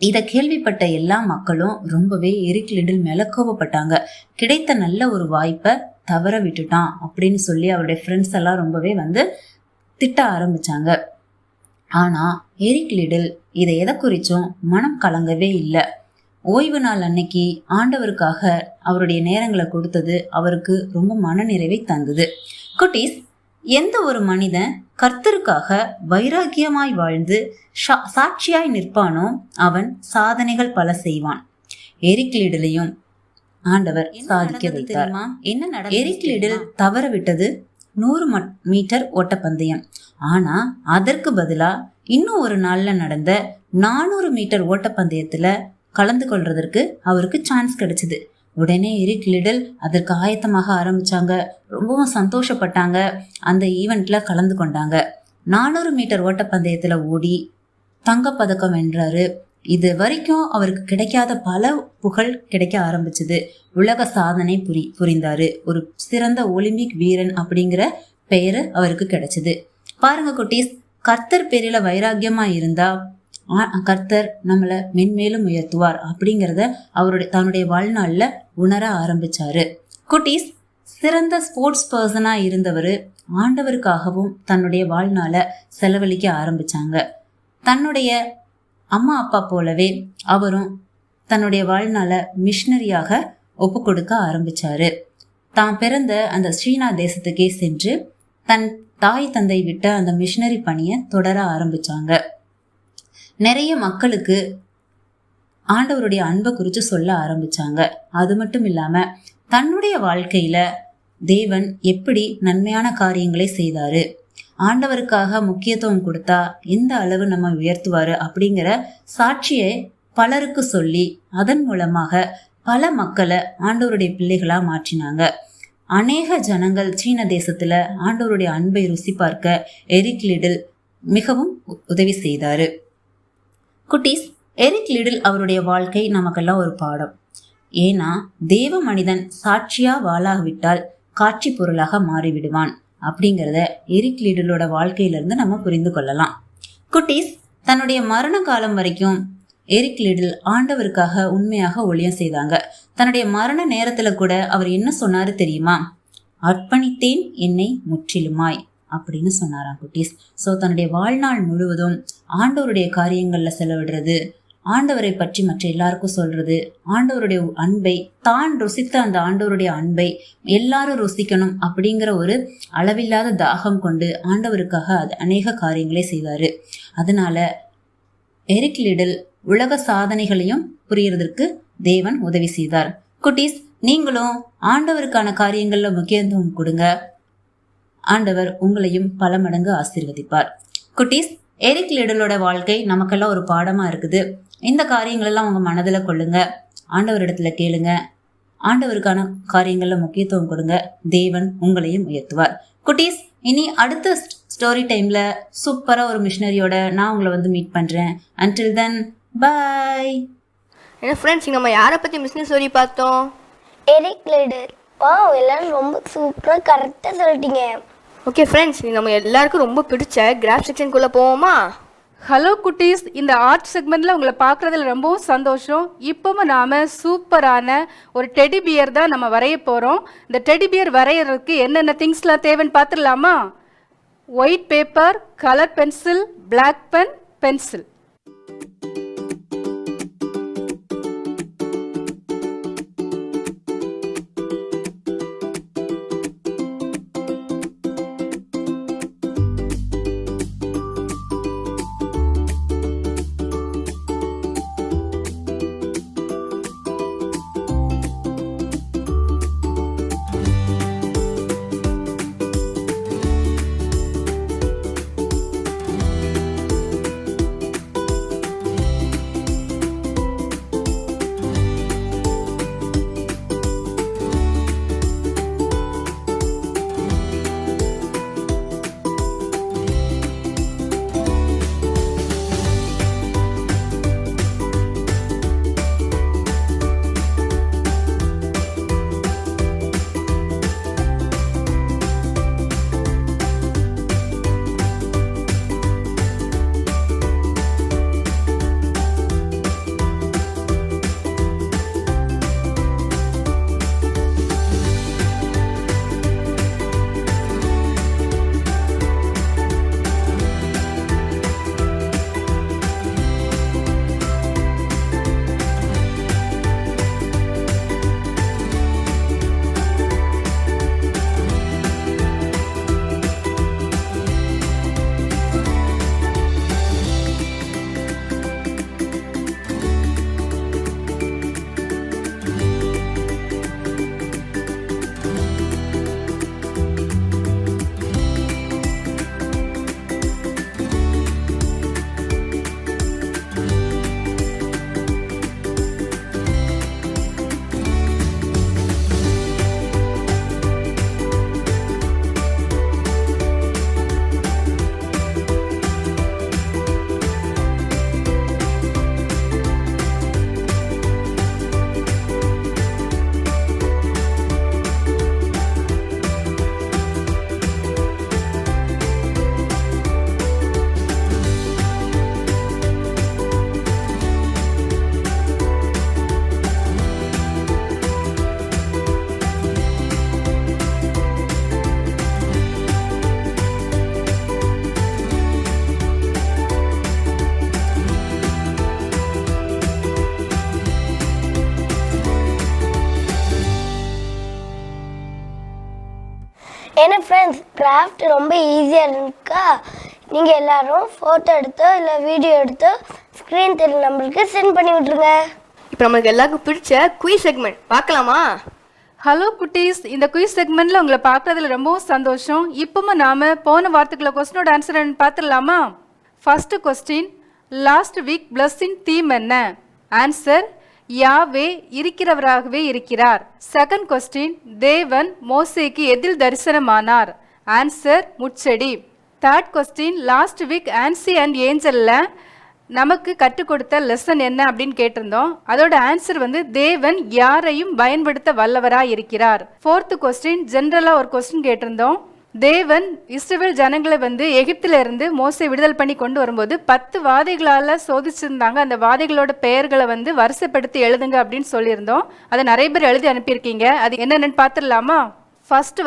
இத கேள்விப்பட்ட எல்லா மக்களும் ரொம்பவே எரிக் லிடில் மேல கோபப்பட்டாங்க. கிடைத்த நல்ல ஒரு வாய்ப்பை தவற விட்டுட்டான் அப்படின்னு சொல்லி அவருடைய ஃப்ரெண்ட்ஸ் எல்லாம் ரொம்பவே திட்ட ஆரம்பிச்சாங்க. ஆனா எரிக் லிடில் இதை எதை குறிச்சும் மனம் கலங்கவே இல்லை. ஓய்வு நாள் அன்னைக்கு ஆண்டவருக்காக அவருடைய நேரங்களை கொடுத்தது அவருக்கு ரொம்ப மனநிறைவை தந்தது. குட்டீஸ், எந்த ஒரு மனிதன் கர்த்தருக்காக வைராக்கியமாய் வாழ்ந்து சாட்சியாய் நிற்பானோ அவன் சாதனைகள் பல செய்வான். எரிக் லிடிலையும் ஆண்டவர் சாதிக்க வைத்தார். எரிக் லிடில் தவற விட்டது 100 மீட்டர் ஓட்டப்பந்தயம். ஆனா அதற்கு பதிலா இன்னும் ஒரு நாள்ல நடந்த 400 மீட்டர் ஓட்டப்பந்தயத்துல கலந்து கொள்றதற்கு அவருக்கு சான்ஸ் கிடைச்சது. உடனே எரிக் லிடில் அதற்கு ஆயத்தமாக ஆரம்பிச்சாங்க. ரொம்பவும் சந்தோஷப்பட்டாங்க. அந்த ஈவெண்ட்ல கலந்து கொண்டாங்க. 400 மீட்டர் ஓட்டப்பந்தயத்துல ஓடி தங்கப்பதக்கம் வென்றாரு. இது வரைக்கும் அவருக்கு கிடைக்காத பல புகழ் கிடைக்க ஆரம்பிச்சது. உலக சாதனை புரிந்தாரு. ஒரு சிறந்த ஒலிம்பிக் வீரன் அப்படிங்கிற பெயரு அவருக்கு கிடைச்சது. பாருங்க குட்டீஸ், கர்த்தர் பேரில வைராக்கியமா இருந்தா கர்த்தர் நம்மளை மென்மேலும் உயர்த்துவார் அப்படிங்கிறத தன்னுடைய வாழ்நாள்ல உணர ஆரம்பிச்சாரு. குட்டீஸ், சிறந்த ஸ்போர்ட்ஸ் பர்சனா இருந்தவர் ஆண்டவருக்காகவும் தன்னுடைய வாழ்நாளை செலவழிக்க ஆரம்பிச்சாங்க. தன்னுடைய அம்மா அப்பா போலவே அவரும் தன்னுடைய வாழ்நாளை மிஷனரியாக ஒப்பு கொடுக்க ஆரம்பிச்சாரு. தான் பிறந்த அந்த சீனா தேசத்துக்கே சென்று தன் தாய் தந்தை விட்ட அந்த மிஷனரி பணியை தொடர ஆரம்பிச்சாங்க. நிறைய மக்களுக்கு ஆண்டவருடைய அன்பை குறித்து சொல்ல ஆரம்பிச்சாங்க. அது மட்டும் இல்லாம தன்னுடைய வாழ்க்கையில தேவன் எப்படி நன்மையான காரியங்களை செய்தாரு, ஆண்டவருக்காக முக்கியத்துவம் கொடுத்தா எந்த அளவு நம்ம உயர்த்துவாரு அப்படிங்கிற சாட்சியை பலருக்கு சொல்லி அதன் மூலமாக பல மக்களை ஆண்டவருடைய பிள்ளைகளா மாற்றினாங்க. அநேக ஜனங்கள் சீன தேசத்துல ஆண்டவருடைய அன்பை ருசி பார்க்க எரிக் லிடில் மிகவும் உதவி செய்தாரு. குட்டீஸ், எரிக் லிடில் அவருடைய வாழ்க்கை நமக்கெல்லாம் ஒரு பாடம். ஏன்னா தேவ மனிதன் சாட்சியா வாழாவிட்டால் காட்சி பொருளாக மாறிவிடுவான் அப்படிங்கிறத எரிக் லிடிலோட வாழ்க்கையிலிருந்து நம்ம புரிந்து கொள்ளலாம். குட்டீஸ், தன்னுடைய மரண காலம் வரைக்கும் எரிக் லிடில் ஆண்டவருக்காக உண்மையாக ஊழியம் செய்தாங்க. தன்னுடைய மரண நேரத்துல கூட அவர் என்ன சொன்னாரு தெரியுமா? அர்ப்பணித்தேன் என்னை முற்றிலுமாய் அப்படின்னு சொன்னாராம் குட்டீஸ். ஸோ தன்னுடைய வாழ்நாள் முழுவதும் ஆண்டவருடைய காரியங்கள்ல செலவிடுறது, ஆண்டவரை பற்றி மற்ற எல்லாருக்கும் சொல்றது, ஆண்டவருடைய அன்பை தான் ருசித்த அந்த ஆண்டவருடைய அன்பை எல்லாரும் ருசிக்கணும் அப்படிங்கிற ஒரு அளவில்லாத தாகம் கொண்டு ஆண்டவருக்காக அநேக காரியங்களை செய்தாரு. அதனால எரிக் லிடில் உலக சாதனைகளையும் புரியறதற்கு தேவன் உதவி செய்தார். குட்டீஸ், நீங்களும் ஆண்டவருக்கான காரியங்கள்ல முக்கியத்துவம் கொடுங்க. ஆண்டவர் உங்களையும் பல மடங்கு ஆசீர்வதிப்பார். குட்டீஸ், எரிக் லிடிலோட வாழ்க்கை நமக்கெல்லாம் ஒரு பாடமா இருக்குது. இந்த காரியங்கள் எல்லாம் உங்க மனதுல கொள்ளுங்க. ஆண்டவரிடத்துல கேளுங்க. ஆண்டவருக்கான காரியங்கள்ல முக்கியத்துவம் கொடுங்க. தேவன் உங்களையும் உயர்த்துவார். குட்டீஸ், இனி அடுத்த ஸ்டோரி டைம்ல சூப்பரா ஒரு மிஷனரியோட நான் உங்களை மீட் பண்றேன். Until then bye.
ஏன்னா ஃப்ரெண்ட்ஸ், நம்ம யாரை பற்றி மிஷனரி ஸ்டோரி பார்த்தோம்?
Eric Liddell. எல்லாரும் ரொம்ப சூப்பராக கரெக்டாக சொல்லிட்டீங்க.
ஓகே ஃப்ரெண்ட்ஸ், நம்ம எல்லாருக்கும் ரொம்ப பிடிச்ச கிராஃப் செக்ஷனுக்குள்ளே போவோமா?
ஹலோ குட்டீஸ், இந்த ஆர்ட் செக்மெண்ட்டில் உங்களை பார்க்குறதுல ரொம்பவும் சந்தோஷம். இப்போவும் நாம் சூப்பரான ஒரு டெடி பியர் தான் நம்ம வரைய போகிறோம். இந்த டெடி பியர் வரைகிறதுக்கு என்னென்ன திங்ஸ்லாம் தேவைன்னு பார்த்துடலாமா? White paper, colour pencil, black pen, pencil.
ரொம்ப ஈஸியாக இருக்கா? நீங்கள் எல்லாரும் ஃபோட்டோ எடுத்தோ இல்லை வீடியோ எடுத்தோ ஸ்க்ரீன் தெரிய நம்பருக்கு சென்ட் பண்ணி விட்ருங்க.
இப்போ நம்மளுக்கு எல்லாருக்கும் பிடிச்ச குயிஸ் செக்மெண்ட் பார்க்கலாமா?
ஹலோ குட்டீஸ், இந்த குயிஸ் செக்மெண்ட்ல உங்களை பார்க்கறதுல ரொம்பவும் சந்தோஷம். இப்போவும் நாம போன வாரத்துக்குள்ள கொஸ்டினோட ஆன்சர் பார்த்துடலாமா? First question, last week blessing theme என்ன? ஆன்சர் யாவே இருக்கிறவராகவே இருக்கிறார். செகண்ட் கொஸ்டின், தேவன் மோசேக்கு எதில் தரிசனமானார்? ஆன்சர் முட்செடி. தேர்ட் கொஸ்டின், லாஸ்ட் வீக் ஆன்சி அண்ட் ஏஞ்சல்ல நமக்கு கற்றுக் கொடுத்த லெசன் என்ன அப்படின்னு கேட்டிருந்தோம். அதோட ஆன்சர் தேவன் யாரையும் பயன்படுத்த வல்லவராய் இருக்கிறார். ஃபோர்த் கொஸ்டின், ஜென்ரலா ஒரு கொஸ்டின் கேட்டிருந்தோம். தேவன் இஸ்ரவேல் ஜனங்களை எகிப்தில இருந்து மோசே விடுதல் பண்ணி கொண்டு வரும்போது 10 வாதைகளால சோதிச்சிருந்தாங்க. அந்த வாதைகளோட பெயர்களை வரிசைப்படுத்தி எழுதுங்க அப்படின்னு சொல்லியிருந்தோம். அதை நிறைய பேர் எழுதி அனுப்பியிருக்கீங்க. அது என்னென்னு பார்த்துடலாமா? ஃபர்ஸ்ட்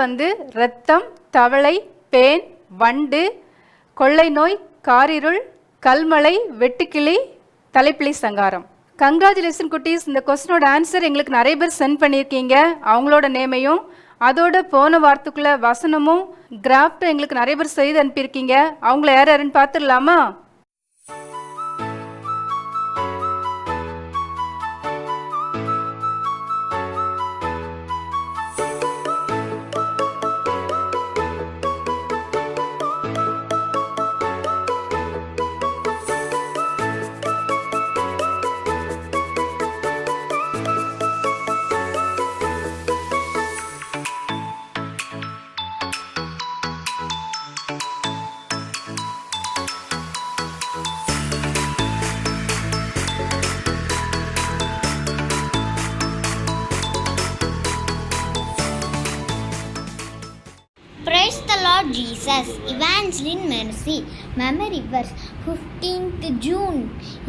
ரத்தம், தவளை, பேன், வண்டு, கொள்ளை நோய், காரிருள், கல்மலை, வெட்டுக்கிளி, தலைப்பிளி சங்காரம். கங்க்ராச்சுலேஷன் குட்டீஸ், இந்த கொஸ்டினோட ஆன்சர் எங்களுக்கு நிறைய பேர் சென்ட் பண்ணியிருக்கீங்க. அவங்களோட நேமையும் அதோட போன வாரத்துக்குள்ள வசனமும் கிராஃப்டும் எங்களுக்கு நிறைய பேர் செய்து அனுப்பியிருக்கீங்க. அவங்கள யார் யாருன்னு பார்த்துடலாமா?
Praise the Lord Jesus. Evangeline Mercy. Memory verse 15th June.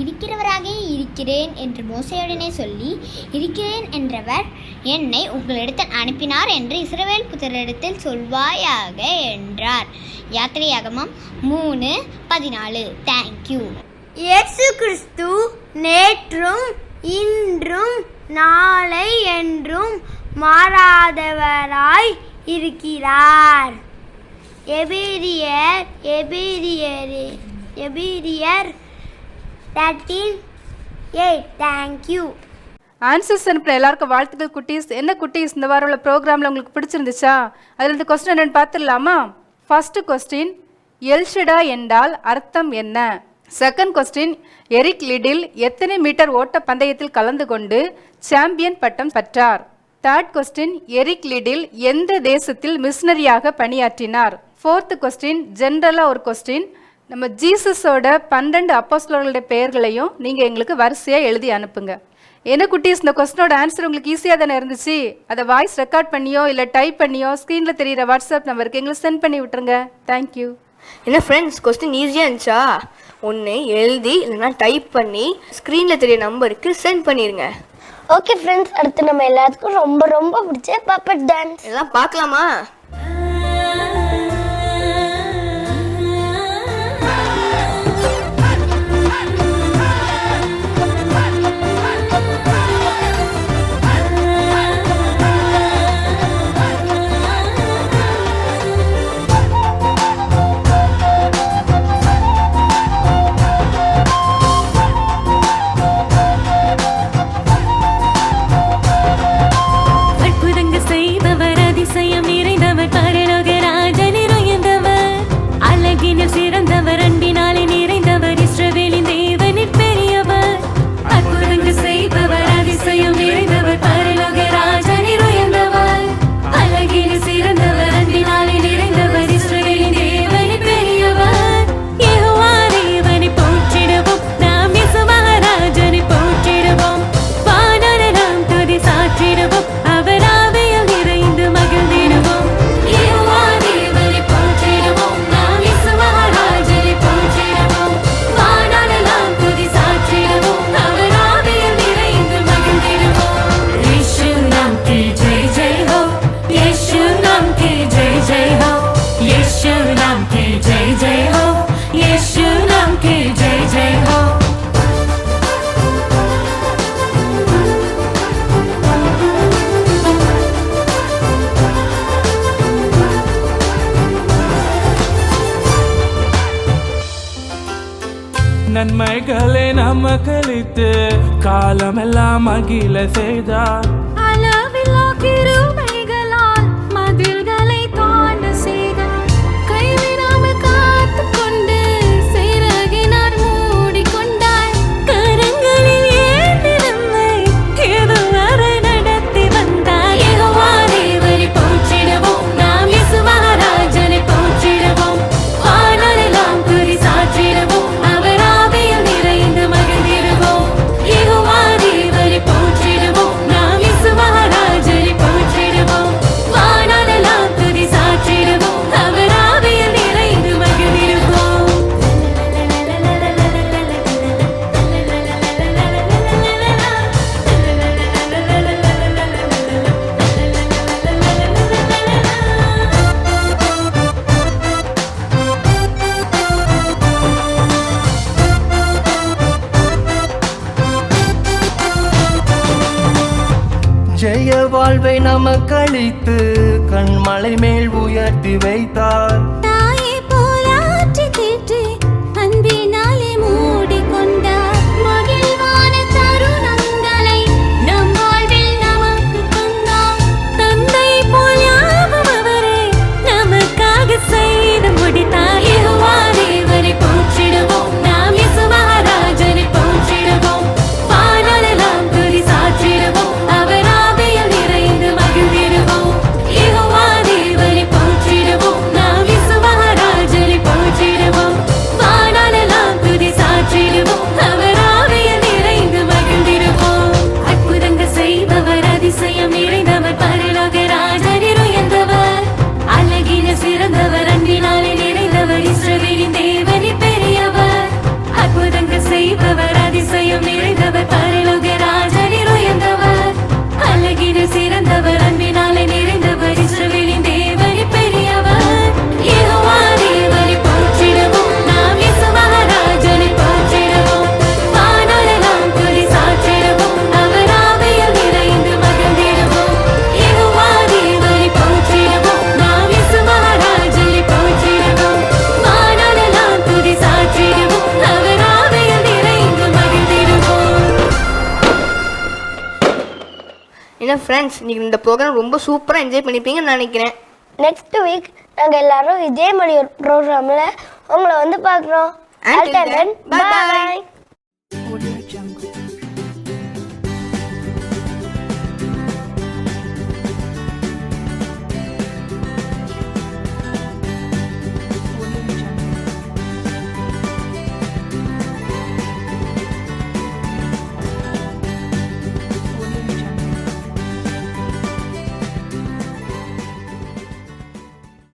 இருக்கிறவராக இருக்கிறேன் என்று மோசேயுடனே சொல்லி, இருக்கிறேன் என்றவர் என்னை உங்களிடத்தில் அனுப்பினார் என்று இஸ்ரவேல் புத்திரரிடத்தில் சொல்வாயாக என்றார். யாத்திரையாகமம் 3:14. தேங்க்யூ.
இயேசு கிறிஸ்து நேற்றும் இன்றும் நாளை என்றும் மாறாதவராய் இருக்கிறார். எபிரியர் 13:8. தேங்க்யூ.
ஆன்சர்ஸ் அனுப்புற எல்லாருக்கும் வாழ்த்துக்கள் குட்டீஸ். என்ன குட்டீஸ், இந்த வாரம் உள்ள ப்ரோக்ராமில் உங்களுக்கு பிடிச்சிருந்துச்சா? அதில் இந்த கொஸ்டின் என்னன்னு பார்த்துடலாமா? ஃபர்ஸ்ட் கொஸ்டின், எல்ஷடா என்றால் அர்த்தம் என்ன? செகண்ட் கொஸ்டின், எரிக் லிடில் எத்தனை மீட்டர் ஓட்ட பந்தயத்தில் கலந்து கொண்டு சாம்பியன் பட்டம் பெற்றார்? தேர்ட் கொஸ்டின், எரிக் லிடில் எந்த தேசத்தில் மிஷனரியாக பணியாற்றினார்? ஃபோர்த் கொஸ்டின், ஜென்ரலாக ஒரு கொஸ்டின், நம்ம ஜீசஸோட 12 அப்போஸ்தலர்களுடைய பெயர்களையும் நீங்கள் எங்களுக்கு வரிசையாக எழுதி அனுப்புங்க. என்ன குட்டீஸ், இந்த கொஸ்டினோட ஆன்சர் உங்களுக்கு ஈஸியாக தானே இருந்துச்சு? அதை வாய்ஸ் ரெக்கார்ட் பண்ணியோ இல்லை டைப் பண்ணியோ ஸ்க்ரீனில் தெரிகிற வாட்ஸ்அப் நம்பருக்கு எங்களுக்கு சென்ட் பண்ணி விட்டுருங்க. தேங்க்யூ.
என்ன ஃப்ரெண்ட்ஸ், கொஸ்டின் ஈஸியாக இருந்துச்சா? ஒன்று எழுதி இல்லைன்னா டைப் பண்ணி ஸ்க்ரீனில் தெரிய நம்பருக்கு சென்ட் பண்ணிடுங்க.
ஓகே ஃப்ரெண்ட்ஸ், அடுத்து நம்ம எல்லாத்துக்கும் ரொம்ப ரொம்ப பிடிச்ச பப்பட் டான்ஸ்
எல்லாம் பார்க்கலாமா?
செய்தவர் அதிசயம் நிறைந்தவர்
நன்மைகளை நமக்களித்து காலமெல்லாம் மகிழ செய்தார்.
அளவில்லா கிருபைகளால் மதில்களை தாண்ட செய்தார். கைவிடாமல் காத்துக்கொண்டு சிறகினால் மூடிக்கொண்டார். கரங்களில் ஏந்தி நம்மை இதுவரை நடத்தி வந்தார். யெகோவா தேவனை போற்றிடுவோம், நாம் இயேசு மகாராஜனை போற்றிடுவோம். வானமெல்லாம் துதி சாற்றிடுவோம், அவர் ஆவியில் நிறைந்து மகிழ்ந்திடுவோம். யெகோவா தேவனை போற்றிடுவோம், நாம் இயேசு மகாராஜனை போற்றிடுவோம். வானமெல்லாம் துதி சாற்றிடுவோம், அவர் ஆவியில் நிறைந்து மகிழ்ந்திடுவோம்.
ஜெய வாழ்வை நமக்களித்து கண்மலை மேல் உயர்த்தி வைத்தார்.
தாயை போல ஆற்றி தேற்றி அன்பினாலே மூடிக்கொண்டார். மகிழ்வான தருணங்களை நம் வாழ்வில் நமக்கு தந்தார். தந்தை போல் யாவும் அவரே நமக்காக செய்து முடித்தார். யெகோவா தேவனை போற்றிடுவோம், நாம் இயேசு மகாராஜனை போற்றிடுவோம். வானமெல்லாம் துதி சாற்றிடுவோம், அவர் ஆவியில் நிறைந்து மகிழ்ந்திடுவோம். யெகோவா தேவனை போற்றிடுவோம், நாம் இயேசு மகாராஜனை போற்றிடுவோம். வானமெல்லாம் துதி சாற்றிடுவோம், அவர் ஆவியில் நிறைந்து மகிழ்ந்திடுவோம். அற்புதங்கள் செய்பவர், அதிசயம் நிறைந்தவர், பரலோக ராஜனில் உயர்ந்தவர், அழகின சிறந்தவர், அன்பினாலே நிறைந்தவர், இஸ்ரவேலின் தேவனே பெரியவர். அற்புதங்கள் செய்பவர், அதிசயம் நிறைந்தவர், பரலோக ராஜனில் உயர்ந்தவர், அழகின சிறந்தவர், அன்பினாலே நிறைந்தவர், இஸ்ரவேலின் தேவனே பெரியவர். யெகோவா தேவனை போற்றிடுவோம், நாம் இயேசு மகாராஜனை போற்றிடுவோம். வானமெல்லாம் துதி சாற்றிடுவோம், அவர் ஆவியில் நிறைந்து மகிழ்ந்திடுவோம். யெகோவா தேவனை போற்றிடுவோம், நாம் இயேசு மகாராஜனை போற்றிடுவோம். வானமெல்லாம் துதி சாற்றிடுவோம், அவர் ஆவியில் நிறைந்து மகிழ்ந்திடுவோம்.
என்ன ஃப்ரெண்ட்ஸ், இன்னைக்கு இந்த ப்ரோக்ராம் ரொம்ப சூப்பராக என்ஜாய் பண்ணிப்பீங்கன்னு நினைக்கிறேன்.
நெக்ஸ்ட் வீக் நாங்கள் எல்லாரும் இதே மாதிரி ஒரு ப்ரோக்ராமில் உங்களை வந்து பார்க்குறோம்.
Until then, bye bye.